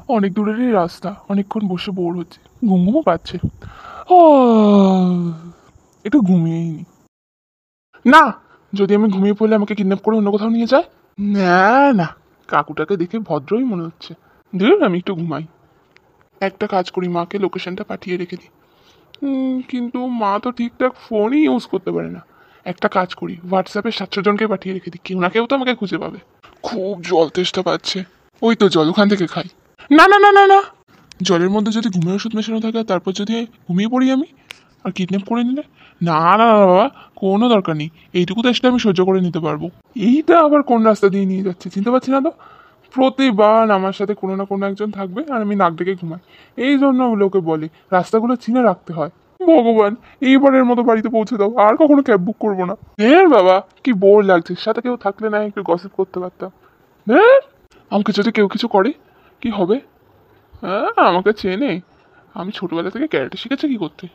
অনেক দূরেরই রাস্তা, অনেকক্ষণ বসে বোর হচ্ছে, ঘুম ঘুমও পাচ্ছে। ও, একটু ঘুমিয়েই নি। না, যদি আমি ঘুমিয়ে পড়লে আমাকে কিডন্যাপ করে অন্য কোথাও নিয়ে যায়। না না, কাকুটাকে দেখে ভদ্রই মনে হচ্ছে। ধুর, আমি একটু ঘুমাই। একটা কাজ করি, মাকে লোকেশনটা পাঠিয়ে রেখে দিই। কিন্তু মা তো ঠিকঠাক ফোনই ইউজ করতে পারে না। একটা কাজ করি, হোয়াটসঅ্যাপে 700 জনকে পাঠিয়ে রেখে দিই, কেউ না কেউ তো আমাকে খুঁজে পাবে। খুব জল তেষ্টা পাচ্ছে। ওই তো জল, ওখান থেকে খাই। না না না না না, জলের মধ্যে যদি ঘুমের ওষুধ মেশানো থাকে আর তারপর যদি ঘুমিয়ে পড়ি আমি, আর কিডন্যাপ করে নিলে? না না না বাবা, কোনো দরকার নেই। এইটুকু চেষ্টা আমি সহ্য করে নিতে পারবো। এইটা আবার কোন রাস্তা দিয়ে নিয়ে যাচ্ছে চিনতে পারছি না তো। প্রতিবার আমার সাথে কোনো না কোনো একজন থাকবে আর আমি নাক ডেকে ঘুমাই। এই জন্য লোকে বলে রাস্তাগুলো চিনে রাখতে হয়। ভগবান, এইবারের মতো বাড়িতে পৌঁছে দাও, আর কখনো ক্যাব বুক করবো না। হ্যাঁ বাবা, কি বোর লাগছে, সাথে কেউ থাকলে না একটু গসিপ করতে পারতাম। হ্যাঁ, আমাকে যদি কেউ কিছু করে কি হবে? হ্যাঁ, আমাকে চেনে। আমি ছোটবেলা থেকে ক্যারেটে শিখেছি কি করতে।